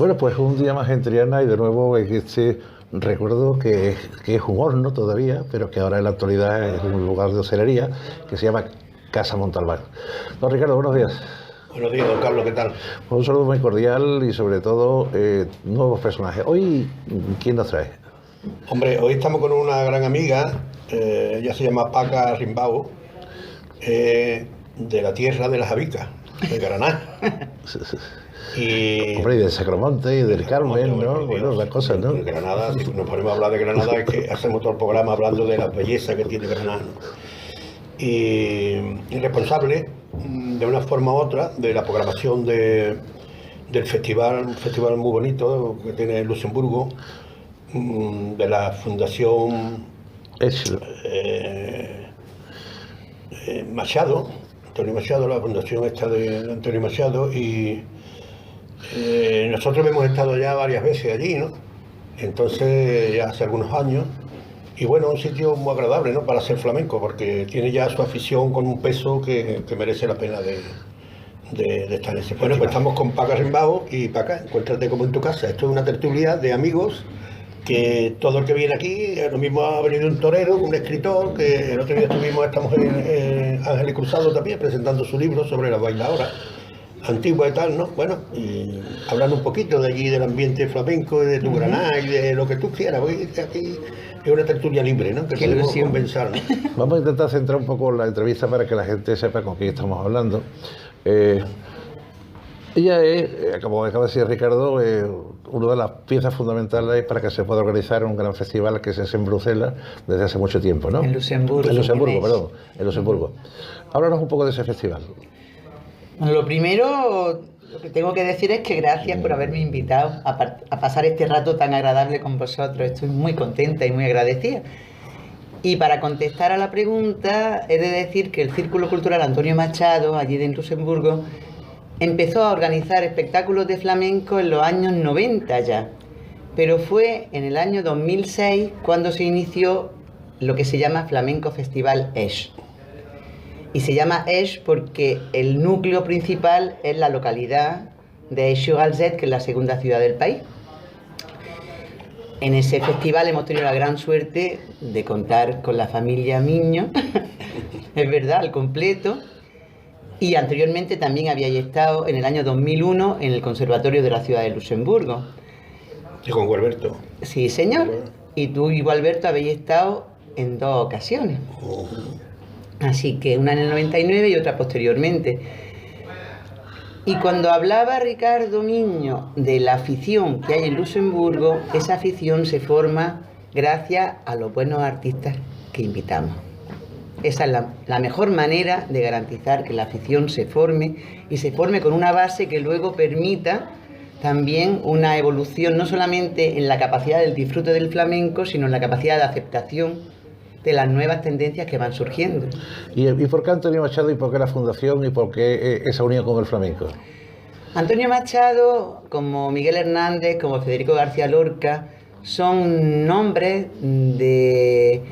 Bueno, pues un día más en Triana y de nuevo en este recuerdo que es un horno todavía, pero que ahora en la actualidad es un lugar de hostelería que se llama Casa Montalbán. Don Ricardo, buenos días. Buenos días, don Carlos, ¿qué tal? Pues un saludo muy cordial y sobre todo nuevos personajes. Hoy, ¿quién nos trae? Hombre, hoy estamos con una gran amiga, ella se llama Paca Rimbao, de la tierra de las Habicas, de Granada. Y Hombre, y del Sacromonte y del Carmen, ¿no? Bueno, las cosas, ¿no? De Granada, si nos ponemos a hablar de Granada, es que hacemos todo el programa hablando de la belleza que tiene Granada, ¿no? Y responsable, de una forma u otra, de la programación del festival, un festival muy bonito que tiene Luxemburgo, de la Fundación Machado, Antonio Machado, la fundación esta de Antonio Machado, y nosotros hemos estado ya varias veces allí, ¿no? Entonces, ya hace algunos años, y bueno, un sitio muy agradable, ¿no? Para hacer flamenco, porque tiene ya su afición con un peso que merece la pena de estar en ese festival. Bueno, pues estamos con Paca Rimbao y Paca, encuéntrate como en tu casa. Esto es una tertulia de amigos que todo el que viene aquí, lo mismo ha venido un torero, un escritor, que el otro día estamos en Ángel y Cruzado también presentando su libro sobre la bailadora antigua y tal, ¿no? Bueno, y hablando un poquito de allí, del ambiente flamenco, de tu Granada y de lo que tú quieras, porque aquí es una tertulia libre, ¿no? Que podemos compensar, ¿no? Vamos a intentar centrar un poco la entrevista para que la gente sepa con quién estamos hablando. Ella es, como acaba de decir Ricardo, una de las piezas fundamentales para que se pueda organizar un gran festival que es en Bruselas desde hace mucho tiempo, ¿no? En Luxemburgo. En Luxemburgo, perdón, en Luxemburgo. Háblanos un poco de ese festival. Bueno, lo primero, lo que tengo que decir es que gracias por haberme invitado a pasar este rato tan agradable con vosotros. Estoy muy contenta y muy agradecida. Y para contestar a la pregunta, he de decir que el Círculo Cultural Antonio Machado, allí en Luxemburgo, empezó a organizar espectáculos de flamenco en los años 90 ya, pero fue en el año 2006 cuando se inició lo que se llama Flamenco Festival Esch. Y se llama Esch porque el núcleo principal es la localidad de Esch-sur-Alzette, que es la segunda ciudad del país. En ese festival hemos tenido la gran suerte de contar con la familia Miño, es verdad, al completo. Y anteriormente también habíais estado en el año 2001 en el Conservatorio de la Ciudad de Luxemburgo. Y con Gualberto. Sí, señor. Y tú y Gualberto habéis estado en 2 ocasiones. Así que una en el 99 y otra posteriormente. Y cuando hablaba Ricardo Miño de la afición que hay en Luxemburgo, esa afición se forma gracias a los buenos artistas que invitamos. Esa es la mejor manera de garantizar que la afición se forme y se forme con una base que luego permita también una evolución no solamente en la capacidad del disfrute del flamenco, sino en la capacidad de aceptación de las nuevas tendencias que van surgiendo. ¿Y por qué Antonio Machado y por qué la Fundación y por qué esa unión con el flamenco? Antonio Machado, como Miguel Hernández, como Federico García Lorca, son nombres de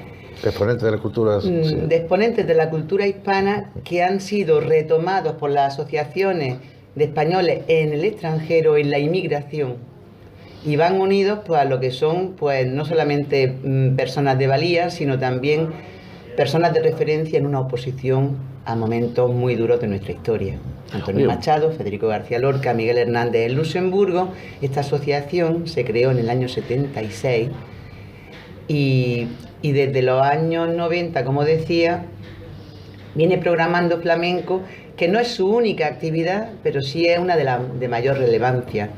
exponentes de la cultura, sí, de exponentes de la cultura hispana que han sido retomados por las asociaciones de españoles en el extranjero, en la inmigración, y van unidos pues a lo que son pues no solamente personas de valía, sino también personas de referencia en una oposición a momentos muy duros de nuestra historia. Antonio Machado, Federico García Lorca, Miguel Hernández en Luxemburgo. Esta asociación se creó en el año 76 y desde los años 90, como decía, viene programando flamenco, que no es su única actividad, pero sí es una de mayor relevancia.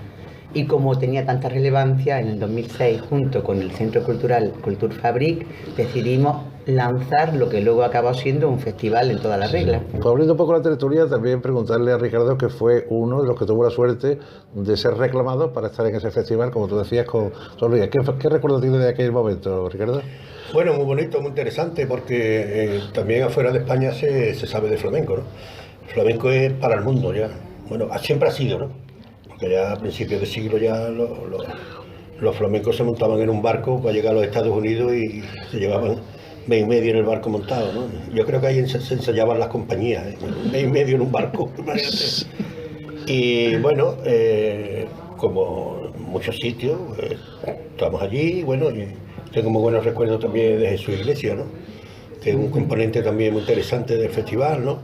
Y como tenía tanta relevancia, en el 2006, junto con el Centro Cultural Kulturfabrik, decidimos lanzar lo que luego acabó siendo un festival en todas las reglas. Pues abriendo un poco la tertulia, también preguntarle a Ricardo, que fue uno de los que tuvo la suerte de ser reclamado para estar en ese festival, como tú decías, con Luis. ¿Qué recuerdo tiene de aquel momento, Ricardo? Bueno, muy bonito, muy interesante, porque también afuera de España se sabe de flamenco, ¿no? El flamenco es para el mundo ya. Bueno, siempre ha sido, ¿no? Porque ya a principios de siglo ya los flamencos se montaban en un barco para llegar a los Estados Unidos y se llevaban mes y medio en el barco montado, ¿no? Yo creo que ahí se ensayaban las compañías, mes y medio en un barco, imagínate. Y bueno, como muchos sitios, estamos allí, y bueno, y tengo muy buenos recuerdos también de Jesús Iglesia, ¿no? Que es un componente también muy interesante del festival, ¿no?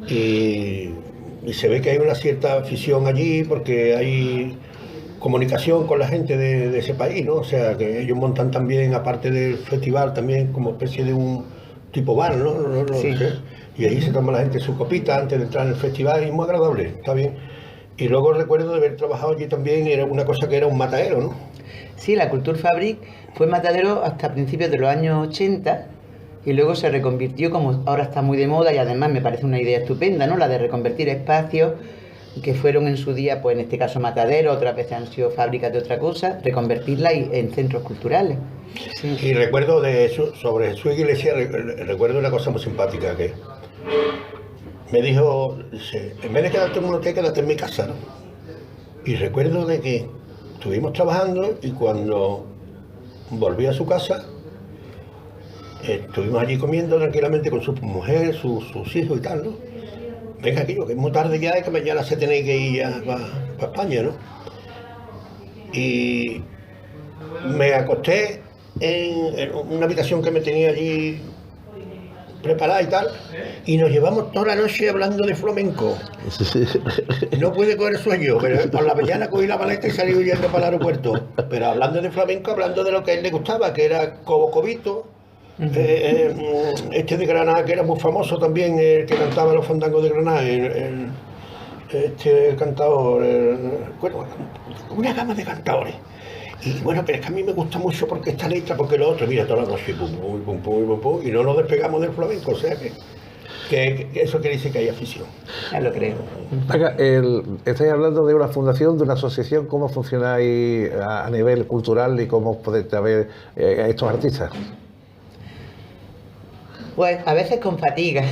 Y se ve que hay una cierta afición allí porque hay comunicación con la gente de ese país, ¿no? O sea, que ellos montan también, aparte del festival, también como especie de un tipo bar, ¿no? Sí. Y ahí se toma la gente su copita antes de entrar en el festival y es muy agradable, está bien. Y luego recuerdo de haber trabajado allí también, era una cosa que era un matadero, ¿no? Sí, la Kulturfabrik fue matadero hasta principios de los años 80 y luego se reconvirtió, como ahora está muy de moda y además me parece una idea estupenda, ¿no? La de reconvertir espacios que fueron en su día, pues en este caso matadero, otras veces han sido fábricas de otra cosa, reconvertirla en centros culturales. Sí. Y recuerdo de eso, sobre Jesús Iglesia, recuerdo una cosa muy simpática que me dijo, dice, en vez de quedarte en un hotel, quédate en mi casa, ¿no? Y recuerdo de que estuvimos trabajando y cuando volví a su casa, estuvimos allí comiendo tranquilamente con su mujer, sus hijos y tal, ¿no? Venga aquí, que es muy tarde ya y que mañana se tiene que ir para España, ¿no? Y me acosté en una habitación que me tenía allí preparada y tal, y nos llevamos toda la noche hablando de flamenco. No pude coger sueño, pero por la mañana cogí la maleta y salí huyendo para el aeropuerto. Pero hablando de flamenco, hablando de lo que a él le gustaba, que era Cobo Cobito, este de Granada, que era muy famoso también, el que cantaba los fandangos de Granada, este cantador, bueno, una gama de cantadores. Y bueno, pero es que a mí me gusta mucho porque esta letra, porque lo otro, mira, toda la noche, pum, pum, pum, pum, pum, pum, y no nos despegamos del flamenco, o sea que eso quiere decir que hay afición. Ya lo creo. Venga, estáis hablando de una fundación, de una asociación, ¿cómo funciona ahí a nivel cultural y cómo podéis ver a estos artistas? Pues a veces con fatiga.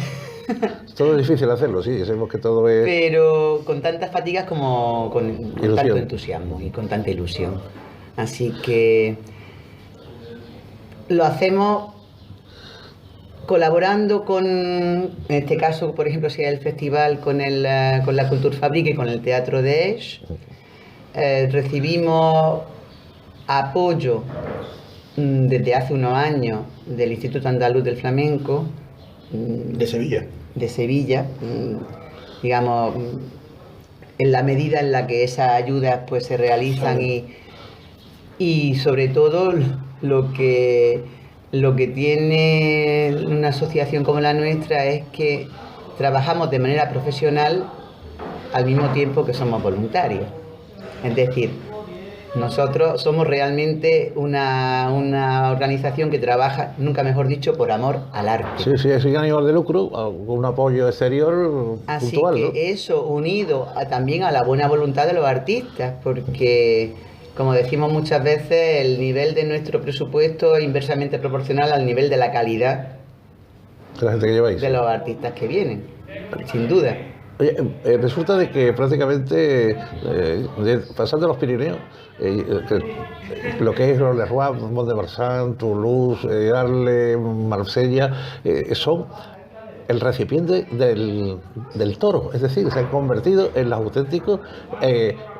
Todo es difícil hacerlo, sí, sabemos que todo es... Pero con tantas fatigas como con Ilusión. tanto entusiasmo y con tanta ilusión. Así que lo hacemos colaborando con, en este caso, por ejemplo, si es el festival con la Kulturfabrik y con el Teatro de Esch. Recibimos apoyo desde hace unos años del Instituto Andaluz del Flamenco. De Sevilla. De Sevilla, digamos, en la medida en la que esas ayudas pues se realizan y sobre todo lo que tiene una asociación como la nuestra es que trabajamos de manera profesional al mismo tiempo que somos voluntarios. Es decir, nosotros somos realmente una organización que trabaja, nunca mejor dicho, por amor al arte. Sí, sí, es sin ánimo de lucro, con un apoyo exterior Así puntual, que ¿no? eso, unido también a la buena voluntad de los artistas, porque, como decimos muchas veces, el nivel de nuestro presupuesto es inversamente proporcional al nivel de la calidad De la gente que lleváis. de los artistas que vienen, sin duda. Oye, resulta de que prácticamente, pasando los Pirineos, lo que es Rolerroy, Mont-de-Marsan, Toulouse, Arles, Marsella, son el recipiente del toro, es decir, se han convertido en los auténticos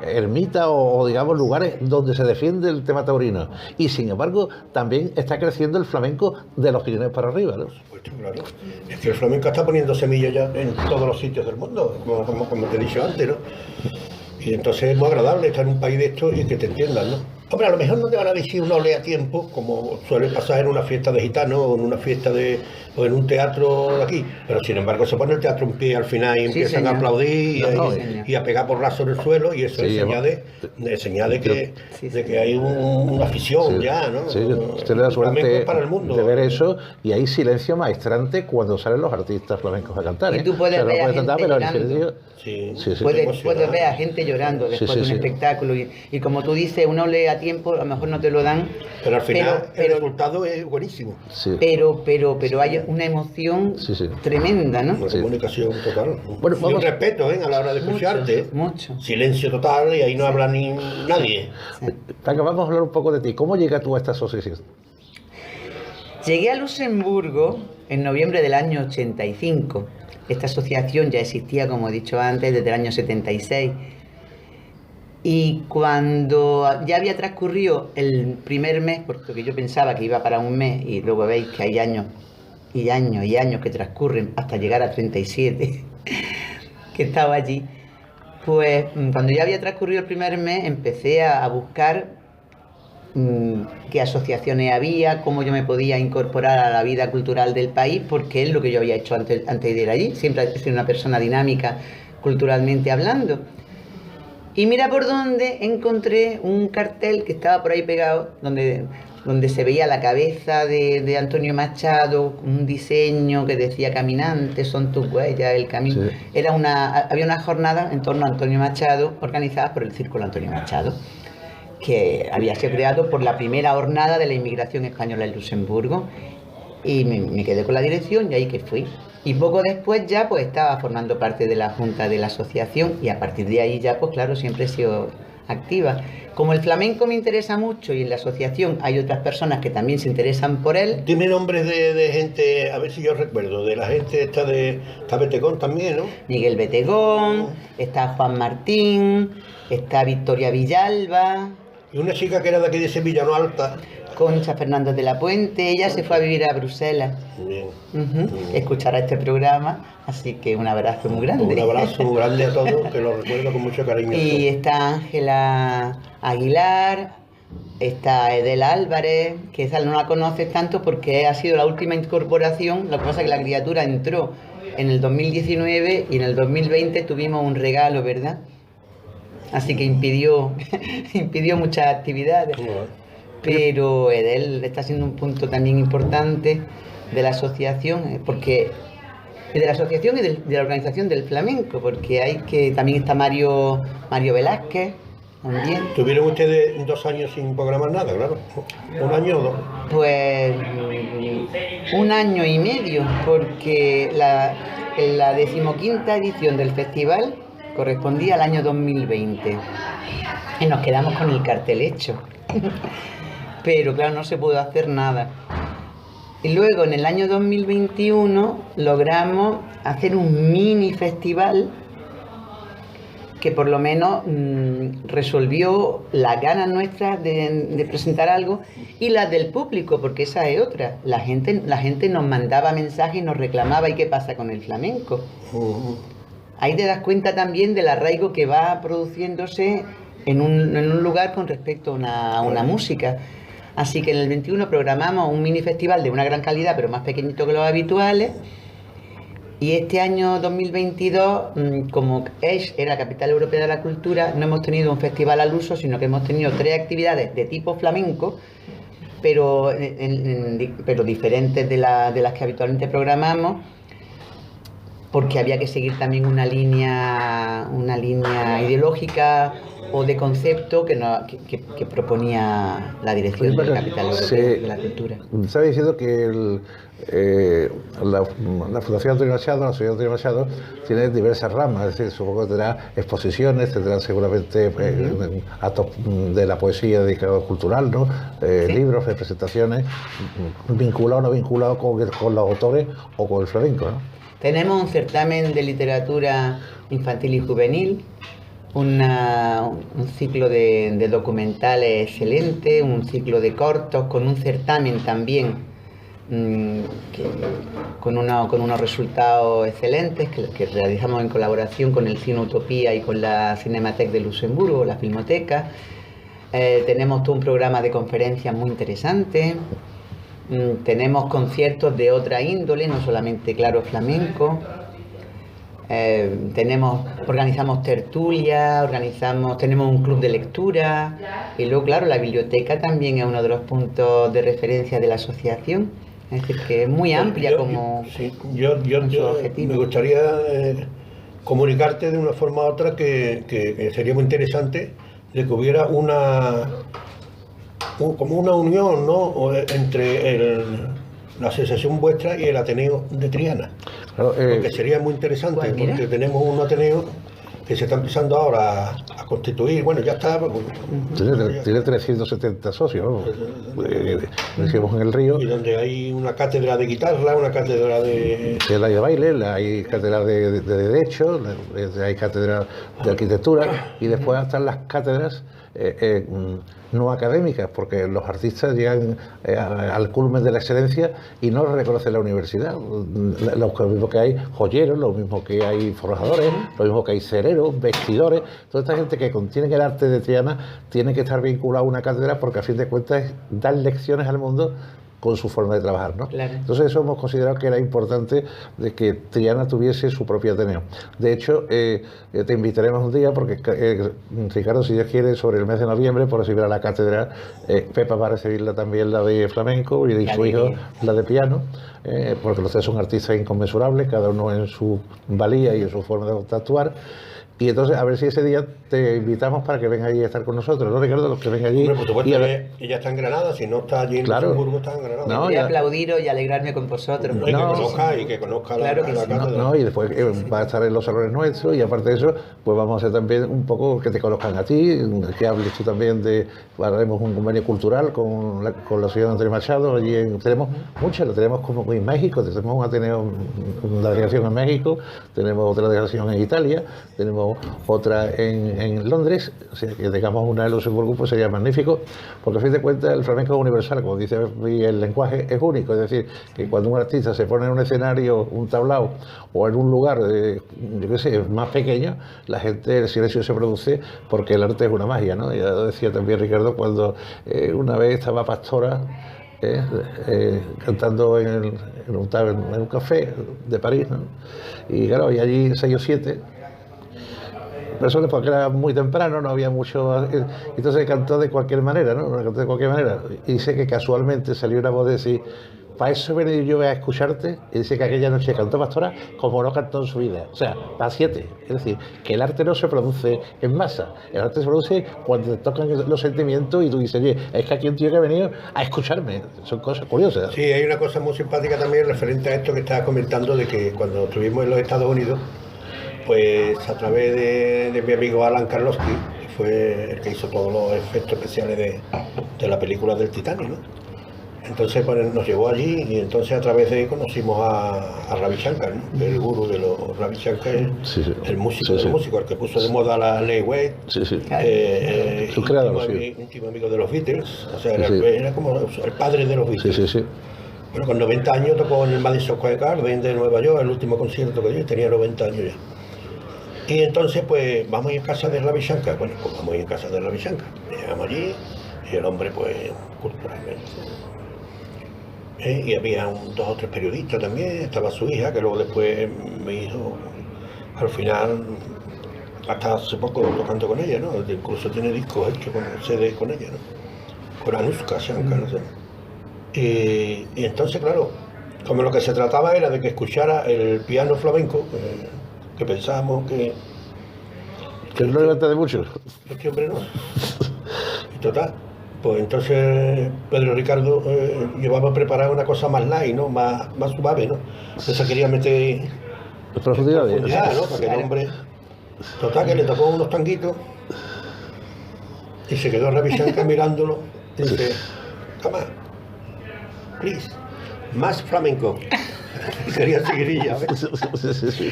ermitas o digamos lugares donde se defiende el tema taurino, y sin embargo también está creciendo el flamenco de los Pirineos para arriba, ¿no? Pues claro, es que el flamenco está poniendo semillas ya en todos los sitios del mundo, como te he dicho antes, ¿no? Y entonces es muy agradable estar en un país de esto y que te entiendan, ¿no? Hombre, a lo mejor no te van a decir un ole a tiempo, como suele pasar en una fiesta de gitanos o en una fiesta o en un teatro de aquí, pero sin embargo se pone el teatro en pie al final y empiezan señor. a aplaudir y a pegar porrazos en el suelo, y eso Sí, es señal de que hay una afición Sí, ya, ¿no? sí, usted le da El flamenco suerte es para el mundo. de ver eso, y hay silencio maestrante cuando salen los artistas flamencos a cantar. Y tú puedes no ver a puedes cantar, gente pero el llorando. silencio... Sí. Sí, sí. Puedes ver a gente llorando después Sí, sí, de un sí. espectáculo y como tú dices, uno lee a tiempo, a lo mejor no te lo dan, Pero al final el pero, resultado es buenísimo. Sí. pero hay una emoción Sí, sí. tremenda, ¿no? Una Sí. comunicación total. Bueno, y vamos- un respeto a la hora de escucharte. Mucho. Silencio total y ahí no habla ni nadie. Venga, vamos a hablar un poco de ti. ¿Cómo llegas tú a esta asociación? Llegué a Luxemburgo en noviembre del año 85. Esta asociación ya existía, como he dicho antes, desde el año 76. Y cuando ya había transcurrido el primer mes, porque yo pensaba que iba para un mes, y luego veis que hay años y años y años que transcurren hasta llegar a 37, que estaba allí, pues cuando ya había transcurrido el primer mes empecé a buscar qué asociaciones había, cómo yo me podía incorporar a la vida cultural del país, porque es lo que yo había hecho antes de ir allí. Siempre he sido una persona dinámica culturalmente hablando. Y mira por dónde encontré un cartel que estaba por ahí pegado, donde se veía la cabeza de Antonio Machado, un diseño que decía caminantes, son tus huellas, el camino. Sí. Había una jornada en torno a Antonio Machado, organizadas por el Círculo Antonio Machado, que había sido creado por la primera jornada de la inmigración española en Luxemburgo. Y me quedé con la dirección y ahí que fui. Y poco después ya pues estaba formando parte de la junta de la asociación, y a partir de ahí ya pues claro, siempre he sido activa. Como el flamenco me interesa mucho y en la asociación hay otras personas que también se interesan por él. Dime nombres de gente, a ver si yo recuerdo, de la gente está Betegón también, ¿no? Miguel Betegón, está Juan Martín, está Victoria Villalba. Y una chica que era de aquí de Sevilla, ¿no? Alta. Concha Fernández de la Puente, ella se fue a vivir a Bruselas. Bien. Escuchará este programa, así que un abrazo muy grande. Un abrazo muy grande a todos, que lo recuerdo con mucho cariño. Y está Ángela Aguilar, está Edela Álvarez, que esa no la conoces tanto porque ha sido la última incorporación. Lo que pasa es que la criatura entró en el 2019 y en el 2020 tuvimos un regalo, ¿verdad? Así que impidió muchas actividades. Pero Edel está siendo un punto también importante de la asociación, porque de la asociación y de la organización del flamenco, porque también está Mario Velázquez, también. ¿Tuvieron ustedes 2 años sin programar nada, claro? ¿1 año o 2? Pues 1 año y medio, porque la 15ª edición del festival correspondía al año 2020 y nos quedamos con el cartel hecho. Pero claro, no se pudo hacer nada. Y luego en el año 2021 logramos hacer un mini festival que por lo menos resolvió las ganas nuestras de presentar algo y las del público, porque esa es otra. La gente nos mandaba mensajes y nos reclamaba: ¿y qué pasa con el flamenco? Ahí te das cuenta también del arraigo que va produciéndose en un lugar con respecto a una música. Así que en el 21 programamos un mini festival de una gran calidad, pero más pequeñito que los habituales. Y este año 2022, como era Capital Europea de la Cultura, no hemos tenido un festival al uso, sino que hemos tenido 3 actividades de tipo flamenco, pero diferentes de las que habitualmente programamos, porque había que seguir también una línea ideológica o de concepto que proponía la dirección de Capital Europea de la Cultura. Estaba diciendo que la Fundación Antonio Machado, la Sociedad Antonio Machado, tiene diversas ramas, es decir, supongo que tendrá exposiciones, tendrá seguramente actos de la poesía dedicada cultural, ¿no? ¿Sí? Libros, presentaciones, vinculados o no vinculados con los autores o con el flamenco, ¿no? Tenemos un certamen de literatura infantil y juvenil, un ciclo de documentales excelente, un ciclo de cortos, con un certamen también con unos resultados excelentes que realizamos en colaboración con el Cine Utopía y con la Cinemateca de Luxemburgo, la Filmoteca. Tenemos todo un programa de conferencias muy interesante. Tenemos conciertos de otra índole, no solamente, claro, flamenco. Organizamos tertulias, tenemos un club de lectura, y luego, claro, la biblioteca también es uno de los puntos de referencia de la asociación. Es decir, que es muy amplia yo objetivo. Me gustaría comunicarte de una forma u otra que sería muy interesante de que hubiera como una unión, ¿no?, entre la asociación vuestra y el Ateneo de Triana. Claro, porque sería muy interesante, porque tenemos un Ateneo que se está empezando ahora a a constituir, bueno, ya está. Tiene 370 socios, ¿no? Lo hicimos en el Río. Y donde hay una cátedra de guitarra, una cátedra de... Sí, hay de baile, hay cátedra de Derecho, hay cátedra de Arquitectura, y después están las cátedras no académicas, porque los artistas llegan al culmen de la excelencia y no reconoce la universidad. Lo mismo que hay joyeros, lo mismo que hay forjadores, lo mismo que hay cereros, vestidores. Toda esta gente que contiene el arte de Triana tiene que estar vinculada a una cátedra, porque a fin de cuentas es dar lecciones al mundo con su forma de trabajar, ¿no? Claro. Entonces eso hemos considerado que era importante, de que Triana tuviese su propio Ateneo. De hecho, te invitaremos un día, porque Ricardo, si Dios quiere, sobre el mes de noviembre, por recibir a la cátedra, Pepa va a recibirla también, la de flamenco, y su hijo la de piano, porque los tres son artistas inconmensurables, cada uno en su valía y en su forma de actuar. Y entonces, a ver si ese día te invitamos para que venga allí a estar con nosotros, ¿no, Ricardo? Los que vengan allí. Hombre, por supuesto, ella está en Granada, si no está allí en Luxemburgo, está en Granada. No, y aplaudiros y alegrarme con vosotros. No, y que conozca claro la que sí. cátedra. No, y después va a estar en los salones nuestros, y aparte de eso, pues vamos a hacer también un poco que te conozcan a ti, que hables tú también de... Haremos un convenio cultural con la ciudad de Antonio Machado. Allí tenemos muchas, lo tenemos como en México, tenemos un Ateneo, una delegación en México, tenemos otra delegación en Italia, tenemos otra en Londres, o sea que tengamos una en Luxemburgo, pues sería magnífico, porque a fin de cuentas el flamenco es universal, como dice, y el lenguaje es único, es decir, que cuando un artista se pone en un escenario, un tablao, o en un lugar, yo qué sé, más pequeño, la gente, el silencio se produce, porque el arte es una magia, ¿no? Ya lo decía también Ricardo, cuando una vez estaba Pastora cantando en un café de París, ¿no? Y claro, y allí 6 o 7 personas, porque era muy temprano, no había mucho, entonces cantó de cualquier manera, ¿no? Cantó de cualquier manera, y dice que casualmente salió una voz de decir: para eso he venido yo a escucharte. Y dice que aquella noche cantó Pastora como no cantó en su vida, o sea, a 7. Es decir, que el arte no se produce en masa, el arte se produce cuando te tocan los sentimientos y tú dices: oye, es que aquí un tío que ha venido a escucharme. Son cosas curiosas. Sí, hay una cosa muy simpática también referente a esto que estabas comentando, de que cuando estuvimos en los Estados Unidos, pues a través de mi amigo Alan Karlovsky, que fue el que hizo todos los efectos especiales de la película del Titanic, ¿no? Entonces pues, nos llevó allí, y entonces a través de él conocimos a Ravi Shankar, ¿no? El gurú de los Ravi Shankar, el músico de los músicos, el que puso de moda la Ley Wade, íntimo amigo de los Beatles, o sea, era como el padre de los Beatles. Bueno, con 90 años tocó en el Madison Square Garden de Nueva York, el último concierto que dio, tenía 90 años ya. Y entonces, pues, vamos a ir a casa de Ravi Shankar. Bueno, pues vamos a ir a casa de Ravi Shankar. Llegamos allí, y el hombre, pues, culturalmente. Y había 2 o 3 periodistas también, estaba su hija, que luego después me hizo, al final, hasta hace poco tocando con ella, ¿no? Incluso tiene discos hechos con CD con ella, ¿no? Con Anushka Shankar, no sé. Y entonces, claro, como lo que se trataba era de que escuchara el piano flamenco, que pensábamos que no levanta de mucho. Este hombre no. Y total, pues entonces Pedro Ricardo llevaba preparada una cosa más light, ¿no? Más suave, ¿no? Entonces quería meter profundidad, ¿no? Para que el hombre... Total, que le tocó unos tanguitos y se quedó Ravi Shankar mirándolo y dice: come on, please, más flamenco. Quería seguirilla, ¿ves?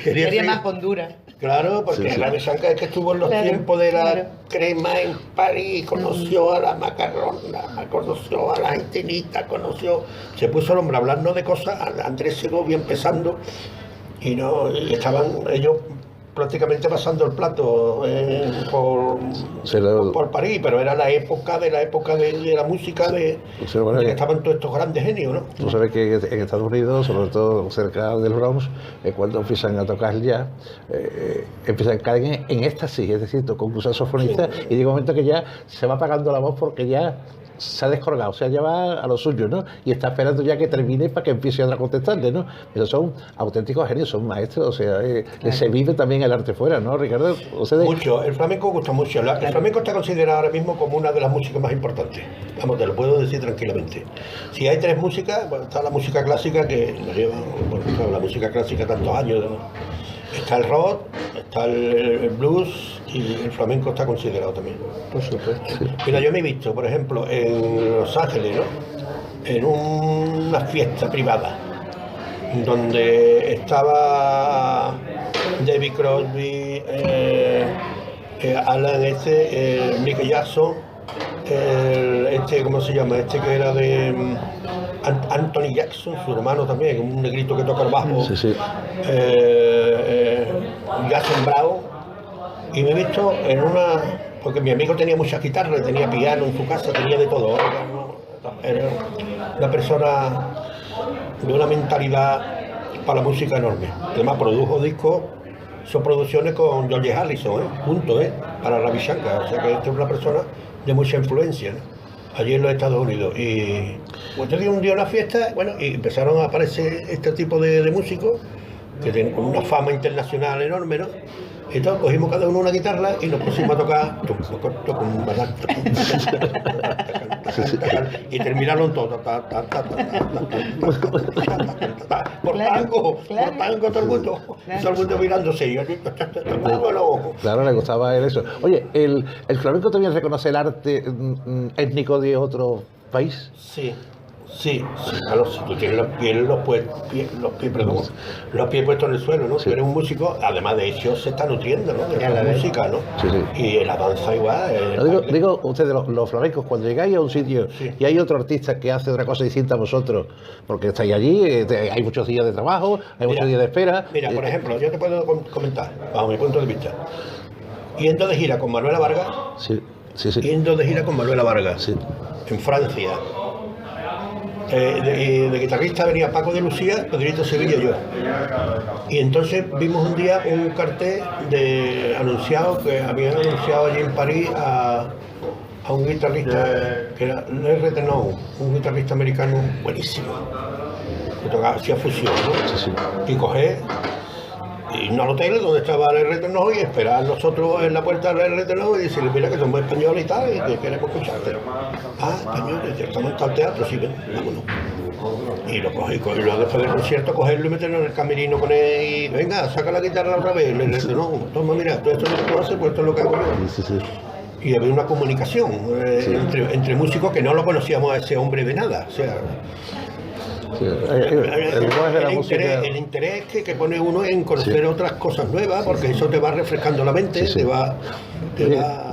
Quería más Honduras. Claro, porque Ravi Shankar es que estuvo en los tiempos de la crema en París, conoció a la macarrona, conoció a la argentinita, se puso el hombre a hablarnos de cosas, a Andrés Segovia empezando, y estaban ellos prácticamente pasando el plato por París, pero era la época de la música de que estaban todos estos grandes genios, ¿no? Tú sabes que en Estados Unidos, sobre todo cerca del Bronx, cuando empiezan a tocar ya, empiezan a caer en éxtasis, es decir, con un saxofonista, y llega un momento que ya se va apagando la voz porque ya se ha descolgado, o sea, ya va a lo suyo, ¿no? Y está esperando ya que termine para que empiece otra a contestarle, ¿no? Pero son auténticos genios, son maestros, o sea, se vive también el arte fuera, ¿no, Ricardo? Mucho, el flamenco gusta mucho. El flamenco está considerado ahora mismo como una de las músicas más importantes. Vamos, te lo puedo decir tranquilamente. Si hay 3 músicas, bueno, está la música clásica, que nos lleva, bueno, la música clásica tantos años, ¿no? Está el rock, está el blues y el flamenco está considerado también. Por supuesto. Sí. Mira, yo me he visto, por ejemplo, en Los Ángeles, ¿no? En una fiesta privada, donde estaba David Crosby, Alan Mickey Jackson, ¿cómo se llama? Este que era de Anthony Jackson, su hermano también, un negrito que toca el bajo, Sí, sí. Jackson Brown, y me he visto en una, porque mi amigo tenía muchas guitarras, tenía piano en su casa, tenía de todo, era una persona de una mentalidad para la música enorme. Además produjo discos, son producciones con George Harrison, juntos, para la Vichanca, o sea que este es una persona de mucha influencia, ¿no? Allí en los Estados Unidos. Y pues te digo, un día una fiesta, bueno, y empezaron a aparecer este tipo de músicos que tienen una fama internacional enorme, ¿no? Entonces cogimos cada uno una guitarra y nos pusimos a tocar y terminaron todo por tango, todo el mundo mirándose y yo Claro, le gustaba a él eso. Oye, ¿el flamenco también reconoce el arte étnico de otro país? Sí, claro, si tú tienes los pies puestos en el suelo, ¿no? Sí. Tú eres un músico, además de eso se está nutriendo, ¿no? De la música, ¿no? Sí, sí. Y la danza igual. No, digo ustedes, los flamencos, cuando llegáis a un sitio y hay otro artista que hace otra cosa distinta a vosotros, porque estáis allí, hay muchos días de trabajo, hay muchos días de espera. Mira, por ejemplo, yo te puedo comentar, bajo mi punto de vista, yendo de gira con Manuela Vargas, Sí. en Francia. De guitarrista venía Paco de Lucía, Pedrito Sevilla y yo. Y entonces vimos un día un cartel anunciado que habían anunciado allí en París a un guitarrista que era Larry Renaud, un guitarrista americano buenísimo, que tocaba, hacía fusión, ¿no? Sí. Y coger, irnos al hotel donde estaba Larry Renaud y esperar nosotros en la puerta de Larry Renaud y decirle, mira que somos españoles y tal, y que queremos escucharte. Ah, españoles, estamos en tal teatro, sí, ven, vámonos. Y lo cogí, y luego después del concierto, cogerlo y meterlo en el camerino con él y venga, saca la guitarra otra vez. Le dije, no, toma, mira, todo esto es lo que tú haces, pues esto es lo que hago yo. Sí. Y había una comunicación entre músicos que no lo conocíamos a ese hombre de nada. O sea, Sí. El lenguaje de la música. el interés que pone uno en conocer otras cosas nuevas, porque eso te va refrescando la mente, Sí. te va...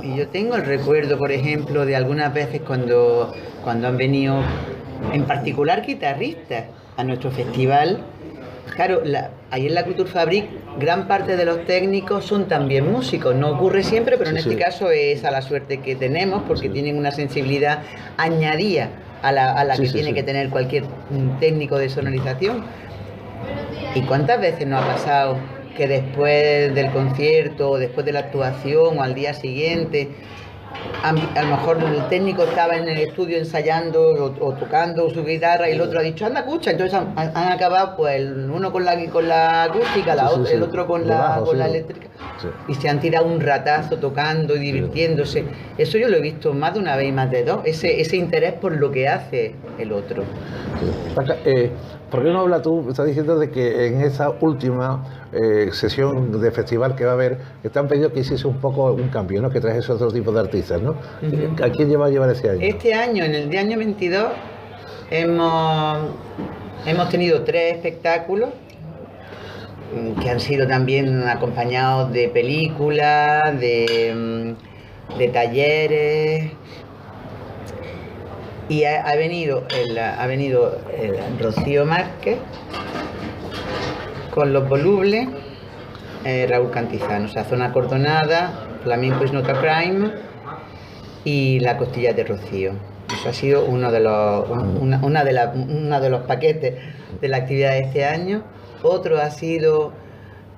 Y yo tengo el recuerdo, por ejemplo, de algunas veces cuando han venido, en particular guitarristas, a nuestro festival. Claro, ahí en la Kulturfabrik gran parte de los técnicos son también músicos. No ocurre siempre, pero en este caso es a la suerte que tenemos, porque tienen una sensibilidad añadida a la que tiene que tener cualquier técnico de sonorización. ¿Y cuántas veces nos ha pasado que después del concierto, o después de la actuación, o al día siguiente, a lo mejor el técnico estaba en el estudio ensayando o tocando su guitarra y el otro ha dicho, anda, escucha? Entonces han acabado pues uno con la acústica, el otro con la eléctrica. Sí. Y se han tirado un ratazo tocando y divirtiéndose. Eso yo lo he visto más de una vez y más de dos, ese interés por lo que hace el otro. ¿Por qué no habla tú? Estás diciendo de que en esa última sesión de festival que va a haber, que te han pedido que hiciese un poco un cambio, ¿no? Que trajes otro tipo de artistas, ¿no? ¿A quién va a llevar este año? Este año, en el año 22, hemos tenido 3 espectáculos que han sido también acompañados de películas, de talleres. Y ha venido el Rocío Márquez con Los Volubles, Raúl Cantizano, o sea, Zona Cordonada, Flamenco is not a crime y La Costilla de Rocío. Eso ha sido uno de los paquetes de la actividad de este año. Otro ha sido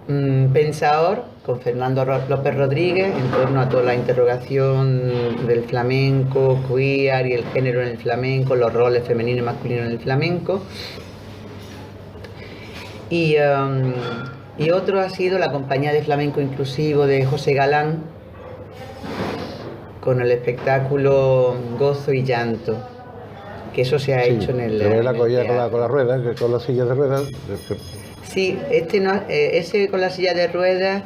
Pensador, con Fernando López Rodríguez, en torno a toda la interrogación del flamenco, queer y el género en el flamenco, los roles femenino y masculino en el flamenco. Y otro ha sido la Compañía de Flamenco Inclusivo de José Galán, con el espectáculo Gozo y Llanto, que eso se ha hecho en el... con la rueda, con las sillas de ruedas. Sí, ese con la silla de ruedas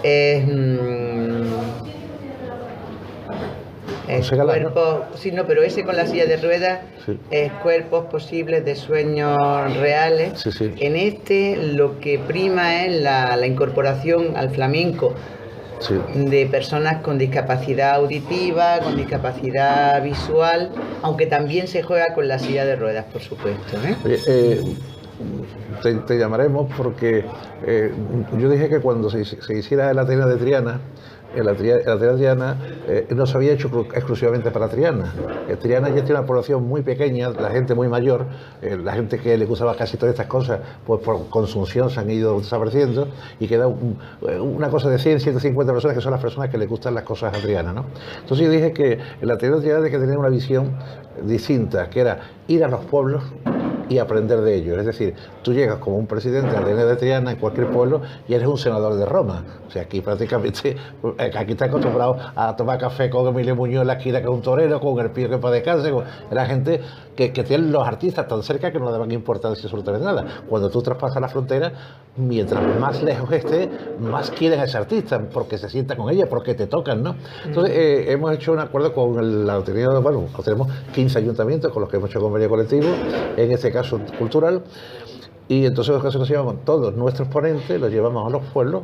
es cuerpos, sí, no, pero ese con la silla de ruedas Sí. es cuerpos posibles de sueños reales. Sí, sí. En este lo que prima es la incorporación al flamenco Sí. de personas con discapacidad auditiva, con discapacidad visual, aunque también se juega con la silla de ruedas, por supuesto, ¿eh? Oye, te llamaremos porque yo dije que cuando se hiciera el Ateneo de Triana, el Ateneo de Triana no se había hecho exclusivamente para Triana. Triana ya tiene una población muy pequeña, la gente muy mayor, la gente que le gustaba casi todas estas cosas, pues por consunción se han ido desapareciendo y queda una cosa de 100, 150 personas que son las personas que le gustan las cosas a Triana, ¿no? Entonces yo dije que el Ateneo de Triana hay que tener una visión distinta, que era ir a los pueblos y aprender de ellos. Es decir, tú llegas como un presidente de Ateneo de Triana en cualquier pueblo y eres un senador de Roma. O sea, aquí prácticamente, aquí está acostumbrado a tomar café con Emilio Muñoz en la esquina, con un torero, con el Pío que para descanse, era gente que tienen los artistas tan cerca que no le daban importancia absolutamente nada. Cuando tú traspasas la frontera, mientras más lejos esté, más quieren a ese artista, porque se sientan con ella, porque te tocan, ¿no? Entonces, hemos hecho un acuerdo con el Ateneo, bueno, tenemos 15 ayuntamientos con los que hemos hecho convenio colectivo, en este caso cultural, y entonces nos llevamos todos nuestros ponentes, los llevamos a los pueblos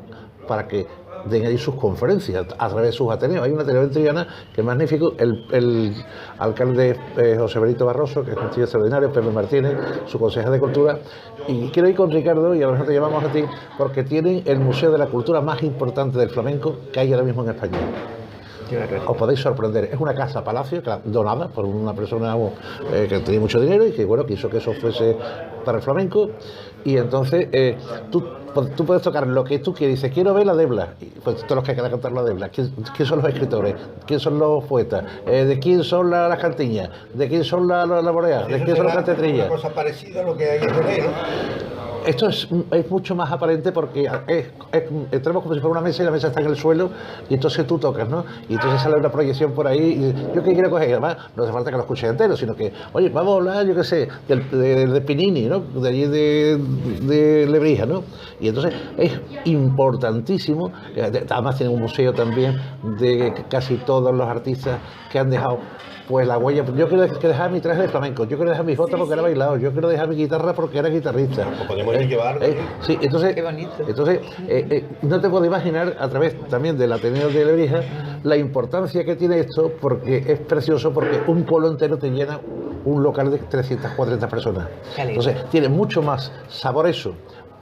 para que den ahí sus conferencias a través de sus ateneos. Hay un Ateneo en Triana que es magnífico, el alcalde José Benito Barroso, que es un tío extraordinario, Pepe Martínez, su consejero de Cultura, y quiero ir con Ricardo, y a lo mejor te llamamos a ti, porque tienen el museo de la cultura más importante del flamenco que hay ahora mismo en España. Os podéis sorprender. Es una casa palacio donada por una persona que tenía mucho dinero y que bueno, quiso que eso fuese para el flamenco. Y entonces tú puedes tocar lo que tú quieres. Dices, quiero ver la Debla. Pues todos los que quieran cantar la Debla. ¿Quién son los escritores? ¿Quién son los poetas? ¿De quién son las cantiñas? ¿De quién son las boreas? ¿De quién son las cantetrillas? Una cosa parecida a lo que hay en Jerez, ¿no? Esto es mucho más aparente porque entramos como si fuera una mesa y la mesa está en el suelo y entonces tú tocas, ¿no? Y entonces sale una proyección por ahí y yo que quiero coger, además no hace falta que lo escuches entero, sino que, oye, vamos a hablar, yo qué sé, de Pinini, ¿no? De allí de Lebrija, ¿no? Y entonces es importantísimo, además tiene un museo también de casi todos los artistas que han dejado pues la huella. Yo quiero dejar mi traje de flamenco, yo quiero dejar mis botas porque era bailado, yo quiero dejar mi guitarra porque era guitarrista. Pues podemos llevar. Sí, entonces, Qué bonito. Entonces no te puedo imaginar, a través también del Ateneo de Lebrija, la importancia que tiene esto, porque es precioso, porque un pueblo entero te llena un local de 300, 400 personas. Entonces, tiene mucho más sabor eso,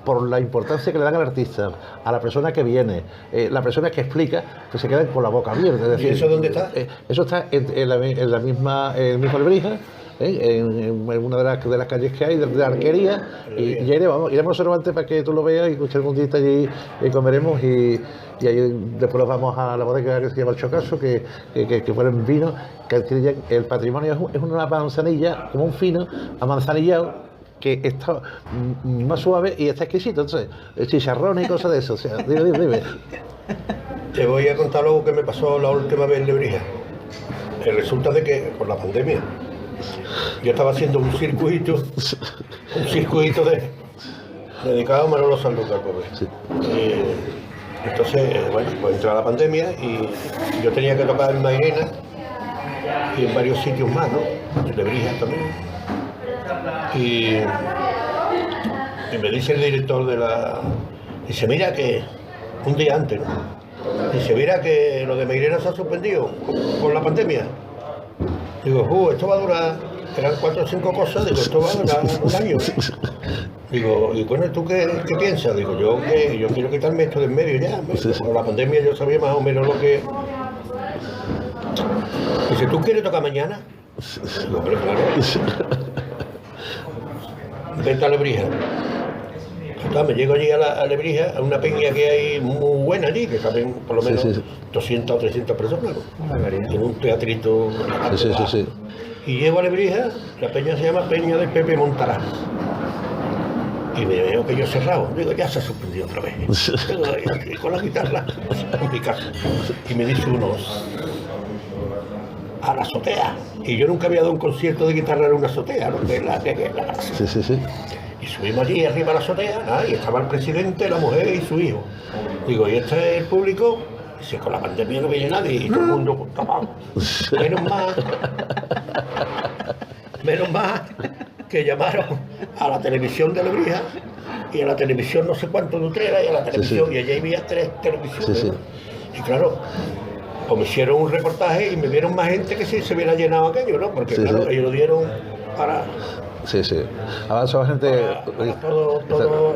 por la importancia que le dan al artista, a la persona que viene, la persona que explica, que se quedan con la boca abierta. Es decir, ¿Y eso dónde está? Eso está en la misma Lebrija, en una de las calles que hay, de la Arquería, y ya iremos nosotros antes para que tú lo veas y escuchar un día allí y comeremos y ahí después nos vamos a la bodega que se llama El Chocaso, que ponen vino, que tiene ya el patrimonio, es una manzanilla, como un fino, amanzanillado, que está más suave y está exquisito. Entonces, chicharrones y cosas de eso. O sea, dime. Te voy a contar algo que me pasó la última vez en Lebrija. Resulta de que, por la pandemia, yo estaba haciendo un circuito dedicado a Manolo Sanlúcar, pobre. Sí. Entonces, bueno, pues entró la pandemia y yo tenía que tocar en Mairena y en varios sitios más, ¿no? En Lebrija también. Y me dice el director dice, mira que un día antes, ¿no? Dice, mira que lo de Mairena se ha suspendido con la pandemia. Digo, esto va a durar, eran 4 o 5 cosas, digo, esto va a durar un año. Digo, y bueno, ¿tú qué piensas? Digo, yo quiero quitarme esto de en medio ya. Con la pandemia yo sabía más o menos lo que... Dice, ¿tú quieres tocar mañana? Digo, pero claro. Vente a Lebrija. Me llego allí a Lebrija, a una peña que hay muy buena allí, que caben por lo menos 200 o 300 personas, ¿no? En un teatrito. Sí. Y llego a Lebrija, la peña se llama Peña de Pepe Montarán. Y me veo que yo cerrado, digo, ya se ha suspendido otra vez. Digo, aquí con la guitarra en mi casa. Y me dice unos, a la azotea. Y yo nunca había dado un concierto de guitarra en una azotea, ¿no? Sí. Y subimos allí arriba a la azotea, y estaba el presidente, la mujer y su hijo. Digo, ¿y este es el público? Si con la pandemia no viene nadie y todo el mundo tapado. Menos mal que llamaron a la televisión de Lebrija y a la televisión no sé cuánto de Utrera y a la televisión, y allí había 3 televisiones. ¿No? Y claro, pues me hicieron un reportaje y me vieron más gente que si se hubiera llenado aquello, ¿no? Porque claro, ellos lo dieron para... Sí. Avanza gente... Para todo,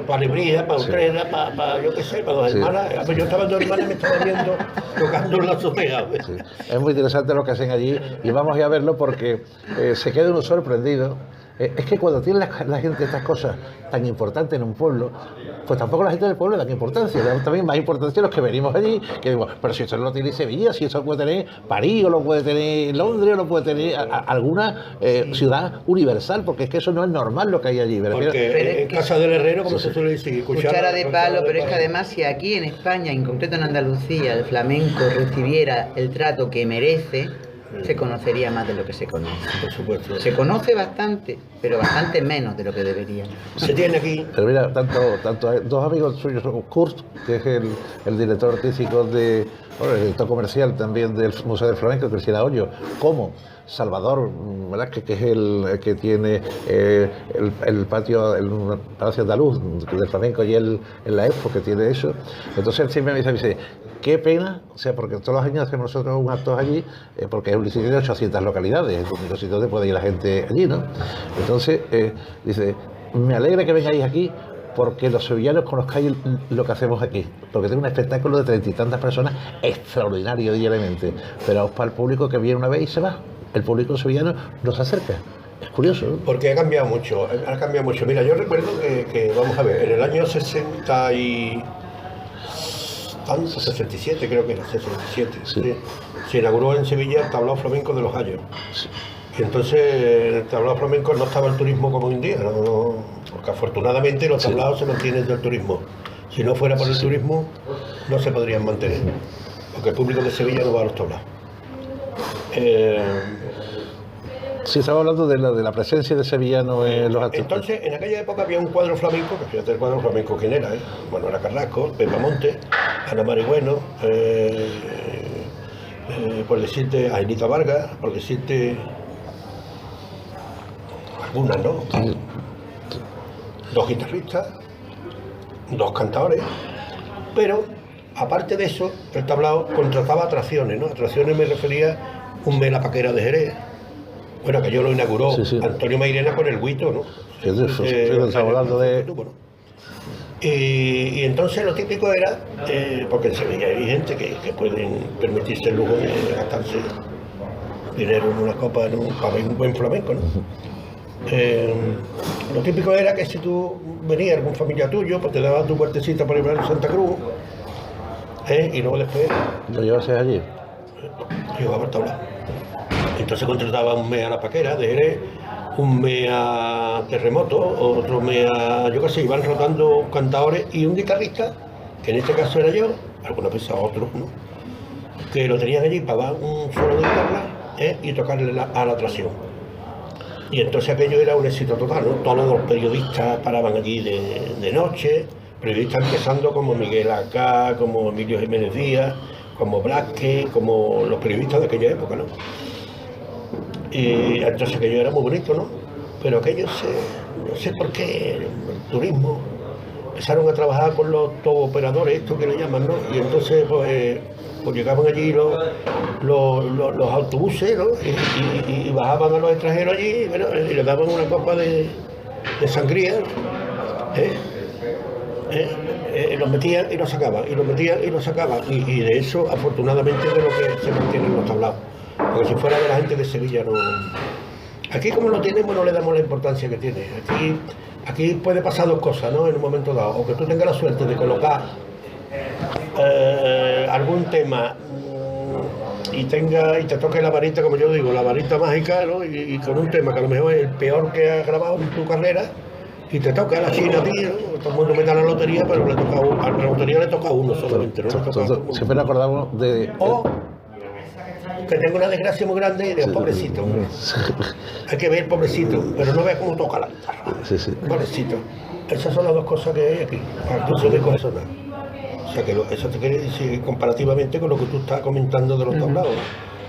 para Lebrija, para Utrera, para yo qué sé, para 2 hermanas. Yo estaba 2 hermanas y me estaba viendo tocando en la azotea. Sí. Es muy interesante lo que hacen allí y vamos a verlo porque se queda uno sorprendido. Es que cuando tiene la gente estas cosas tan importantes en un pueblo, pues tampoco la gente del pueblo le dan importancia, le dan también más importancia a los que venimos allí, que digo, pero si esto no lo tiene Sevilla, si eso lo puede tener París, o lo puede tener Londres, o lo puede tener alguna ciudad universal, porque es que eso no es normal lo que hay allí. Porque en casa del herrero, como se suele decir, cuchara de palo, pero es que además si aquí en España, en concreto en Andalucía, el flamenco recibiera el trato que merece, se conocería más de lo que se conoce. Por supuesto. Se conoce bastante, pero bastante menos de lo que debería. Se tiene aquí. Pero mira, tanto 2 amigos suyos, Kurt, que es el director artístico el director comercial también del Museo del Flamenco, Cristina Hoyo, como Salvador, ¿verdad? Que es el que tiene el patio, el Palacio Andaluz del Flamenco y en la Expo que tiene eso. Entonces él siempre me dice, qué pena, o sea, porque todos los años hacemos nosotros un acto allí, porque es un sitio de 800 localidades, es el único sitio donde puede ir la gente allí, ¿no? Entonces, dice, me alegra que vengáis aquí porque los sevillanos conozcáis lo que hacemos aquí, porque tengo un espectáculo de 30 y tantas personas extraordinario diariamente, pero para el público que viene una vez y se va, el público sevillano no se acerca. Es curioso, ¿no? Porque ha cambiado mucho. Mira, yo recuerdo que vamos a ver, en el año 67, creo que era 67, sí. Se inauguró en Sevilla el tablao flamenco de los Hayos. Sí. Y entonces en el tablao flamenco no estaba el turismo como hoy en día, porque afortunadamente los tablaos se mantienen del turismo. Si no fuera por el turismo, no se podrían mantener, porque el público de Sevilla no va a los tablaos. Sí, estaba hablando de la presencia de sevillano en los actos. Entonces, en aquella época había un cuadro flamenco, que fíjate el cuadro flamenco quién era, Manuela Carrasco, Pepa Monte, Ana Marihueno, por decirte Ailita Vargas, por decirte algunas, ¿no? 2 guitarristas, 2 cantadores, pero aparte de eso, el tablao contrataba atracciones, ¿no? Atracciones me refería un mes la paquera de Jerez. Bueno, que yo lo inauguró Antonio Mairena con el Huito, ¿no? Estamos hablando de... Y entonces lo típico era, porque en Sevilla hay gente que pueden permitirse el lujo de gastarse dinero en una copa para ver un buen flamenco, ¿no? Lo típico era que si tú venías algún familiar tuyo, pues te daban tu vueltecita por ir a Santa Cruz, y luego después... ¿Lo llevases allí? Llevaba el tablao. Entonces contrataba un mes a la paquera de Jerez, un mes a Terremoto, otro mes a, yo qué sé, iban rotando cantadores y un guitarrista, que en este caso era yo, alguna vez a otros, ¿no? Que lo tenían allí para dar un solo de guitarra y tocarle a la atracción. Y entonces aquello era un éxito total, ¿no? Todos los periodistas paraban allí de noche, periodistas empezando como Miguel Acá, como Emilio Jiménez Díaz, como Blasque, como los periodistas de aquella época, ¿no? Y entonces aquello era muy bonito, ¿no? Pero aquello no sé por qué, el turismo, empezaron a trabajar con los operadores, esto que le llaman, ¿no? Y entonces pues llegaban allí los autobuses, ¿no? Y bajaban a los extranjeros allí, bueno, y les daban una copa de sangría, los metían y los sacaban, y los metían y los sacaban, y de eso afortunadamente de lo que se mantienen los tablaos. Porque si fuera de la gente de Sevilla no... Aquí como lo tenemos no le damos la importancia que tiene. Aquí puede pasar 2 cosas, ¿no? En un momento dado. O que tú tengas la suerte de colocar algún tema y te toque la varita, como yo digo, la varita mágica, ¿no? Y con un tema que a lo mejor es el peor que has grabado en tu carrera, y te toca la China a ti, ¿no? Todo el mundo mete a la lotería, pero a la lotería le toca a uno solamente, ¿no? Siempre nos acordamos de... Que tenga una desgracia muy grande y digo, pobrecito. Hay que ver el pobrecito, pero no vea cómo toca la guitarra. Pobrecito. Esas son las 2 cosas que hay aquí. Para que se dé con eso nada. sea que eso te quiere decir comparativamente con lo que tú estás comentando de los tablados,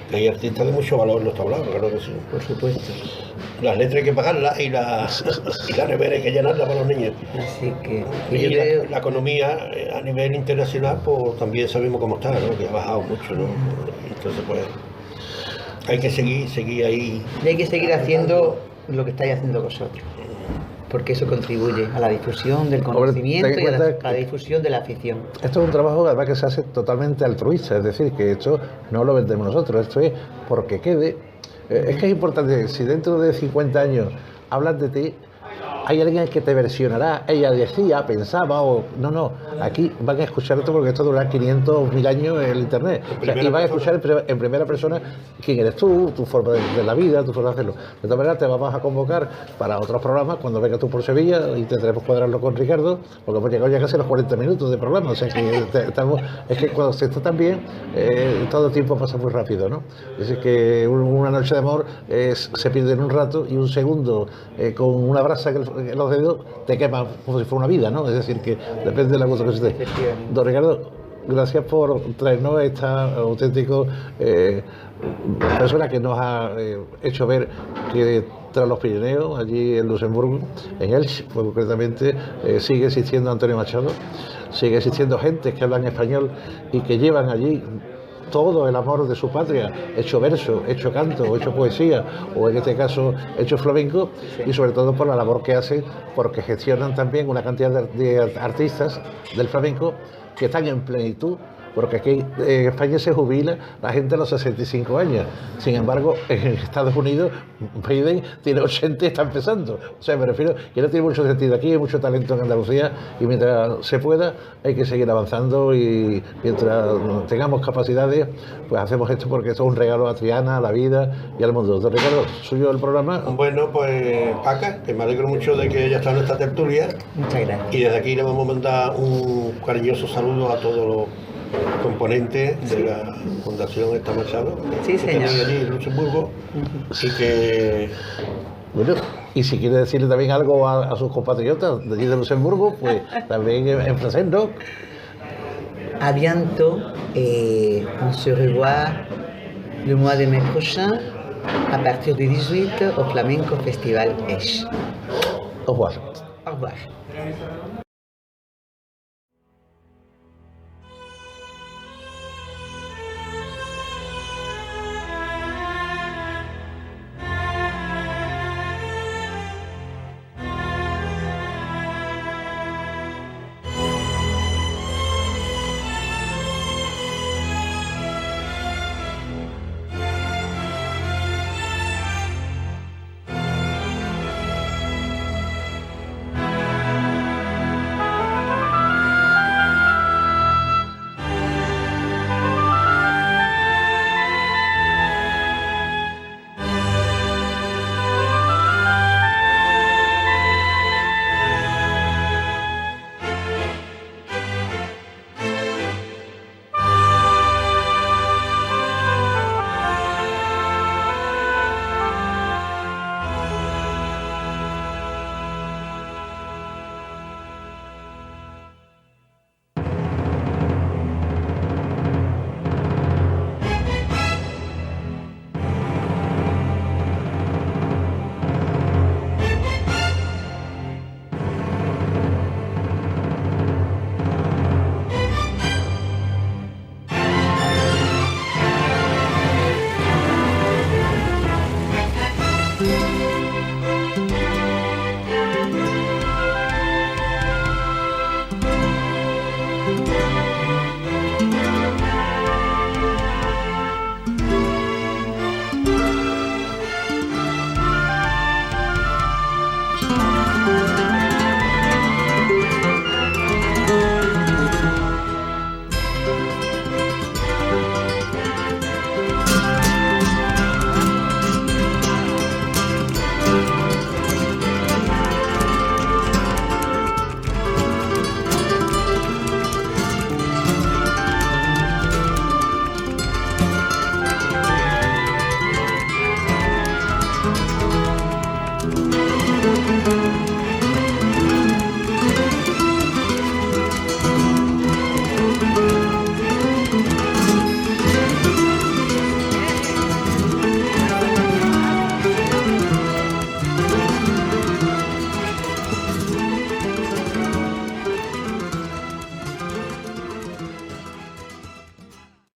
que hay artistas de mucho valor en los tablados, claro que sí. Por supuesto. Las letras hay que pagarlas y la nevera hay que llenarla para los niños. Así que Y yo creo... la economía a nivel internacional, pues también sabemos cómo está, ¿no? Que ha bajado mucho, ¿no? Entonces, pues, hay que seguir ahí. Y hay que seguir haciendo lo que estáis haciendo vosotros, porque eso contribuye a la difusión del conocimiento y a la difusión de la afición. Esto es un trabajo además que se hace totalmente altruista, es decir, que esto no lo vendemos nosotros, esto es porque quede. Es que es importante, si dentro de 50 años hablan de ti, hay alguien que te versionará, ella decía, pensaba, o no, aquí van a escuchar esto porque esto durará 500.000 años en el internet. O sea, y van a escuchar en primera persona quién eres tú, tu forma de la vida, tu forma de hacerlo. De todas maneras, te vamos a convocar para otros programas cuando vengas tú por Sevilla y tendremos que cuadrarlo con Ricardo, porque hemos llegado ya casi a los 40 minutos de programa. O sea, que es que cuando se está tan bien, todo el tiempo pasa muy rápido, ¿no? Es decir, que una noche de amor se pierde en un rato y un segundo con una brasa que los dedos te queman como si fuera una vida, ¿no? Es decir, que depende de la cosa que se esté. Don Ricardo, gracias por traernos esta auténtica persona que nos ha hecho ver que tras los Pirineos, allí en Luxemburgo, en Elche, pues concretamente, sigue existiendo Antonio Machado, sigue existiendo gente que hablan español y que llevan allí todo el amor de su patria, hecho verso, hecho canto, hecho poesía, o en este caso hecho flamenco, y sobre todo por la labor que hacen, porque gestionan también una cantidad de artistas del flamenco que están en plenitud, porque aquí en España se jubila la gente a los 65 años. Sin embargo, en Estados Unidos, Biden tiene 80 y está empezando. O sea, me refiero que no tiene mucho sentido. Aquí hay mucho talento en Andalucía y mientras se pueda hay que seguir avanzando y mientras tengamos capacidades, pues hacemos esto porque esto es un regalo a Triana, a la vida y al mundo. Don Ricardo, suyo el programa. Bueno, pues Paca, que me alegro mucho de que ella está en esta tertulia. Muchas gracias. Y desde aquí le vamos a mandar un cariñoso saludo a todos los componentes de la Fundación Esta Machado, Sí, que señor. están allí en Luxemburgo, y que Bueno, y si quiere decirle también algo a sus compatriotas de allí de Luxemburgo, pues también en francés, ¿no? À bientôt et on se revoit le mois de mai prochain à partir du 18 au Flamenco Festival Esch. Au revoir. Au revoir.